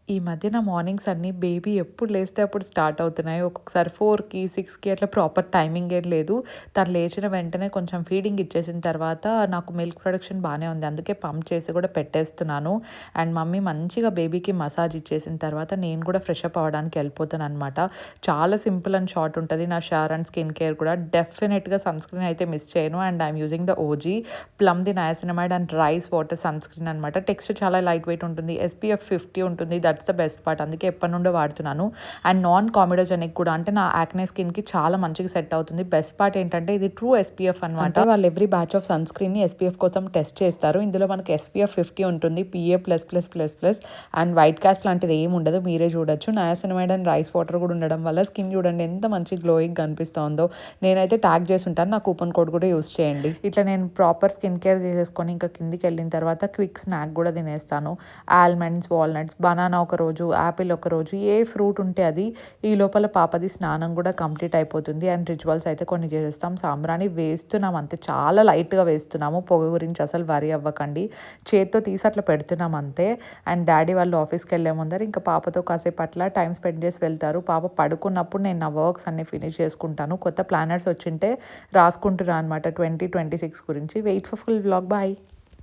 ఈ మధ్య నా మార్నింగ్స్ అన్నీ బేబీ ఎప్పుడు లేస్తే అప్పుడు స్టార్ట్ అవుతున్నాయి. ఒక్కొక్కసారి 4కి, 6కి అట్లా ప్రాపర్ టైమింగ్ ఏం లేదు. తను లేచిన వెంటనే కొంచెం ఫీడింగ్ ఇచ్చేసిన తర్వాత నాకు మిల్క్ ప్రొడక్షన్ బానే ఉంది. అందుకే పంప్ చేసి కూడా పెట్టేస్తున్నాను. అండ్ మమ్మీ మంచిగా బేబీకి మసాజ్ ఇచ్చేసిన తర్వాత నేను కూడా ఫ్రెష్ అప్ అవ్వడానికి వెళ్ళిపోతాననమాట. చాలా సింపుల్ అండ్ షార్ట్ ఉంటది నా షవర్ అండ్ స్కిన్ కేర్ కూడా. డెఫినిట్‌గా సన్ స్క్రీన్ అయితే మిస్ చేయను. And I'm using the OG ప్లమ్‌ది niacinamide and rice water sunscreen అనమాట. టెక్స్చర్ చాలా లైట్ వెయిట్ ఉంటుంది. ఎస్‌పీఎఫ్ 50 ఉంటుంది. That's the best part. అందుకే ఎప్పటినుండో వాడుతున్నాను. అండ్ నాన్ కామెడోజెనిక్ కూడా, అంటే నా యాక్నే స్కిన్‌కి చాలా మంచిగా సెట్ అవుతుంది. బెస్ట్ పార్ట్ ఏంటంటే ఇది ట్రూ ఎస్‌పీఎఫ్ అనమాట. అంటే వాళ్ళు ఎవ్రీ బ్యాచ్ ఆఫ్ సన్ స్క్రీన్‌ని ఎస్‌పీఎఫ్ కోసం టెస్ట్ చేస్తారు. ఇందులో మనకి ఎస్‌పీఎఫ్ 50 ఉంటుంది. PA++++ అండ్ వైట్ కాస్ట్ లాంటిది ఏమి ఉండదు. మీరే చూడొచ్చు. నయాసినమైడ్ అండ్ రైస్ వాటర్ కూడా ఉండడం వల్ల స్కిన్ చూడండి ఎంత మంచి గ్లోయింగ్ కనిపిస్తుందో. నేనైతే ట్యాగ్ చేసి ఉంటాను. నా కూపన్ కోడ్ కూడా యూస్ చేయండి. ఇట్లా నేను ప్రాపర్ స్కిన్ కేర్ చేసేసుకొని ఇంకా కిందికి వెళ్ళిన తర్వాత క్విక్ స్నాక్ కూడా తినేస్తాను. ఆల్మండ్స్, వాల్నట్స్, బనానా ఒకరోజు, యాపిల్ ఒకరోజు, ఏ ఫ్రూట్ ఉంటే అది. ఈ లోపల పాపది స్నానం కూడా కంప్లీట్ అయిపోతుంది. అండ్ రిచువల్స్ అయితే కొన్ని చేసేస్తాం. సాంబ్రాణి వేస్తున్నాం అంతే, చాలా లైట్గా వేస్తున్నాము. పొగ గురించి అసలు వరి అవ్వకండి. చేత్తో తీసి అట్లా పెడుతున్నాం అంతే. అండ్ డాడీ వాళ్ళు ఆఫీస్కి వెళ్ళే ముందర ఇంకా పాపతో కాసేపు అట్లా టైం స్పెండ్ చేసి వెళ్తారు. పాప పడుకున్నప్పుడు నేను నా వర్క్స్ అన్ని ఫినిష్ చేసుకుంటాను. కొత్త ప్లానర్స్ వచ్చింటే రాసుకుంటున్నాను అనమాట 2026 గురించి. Wait for full vlog. Bye.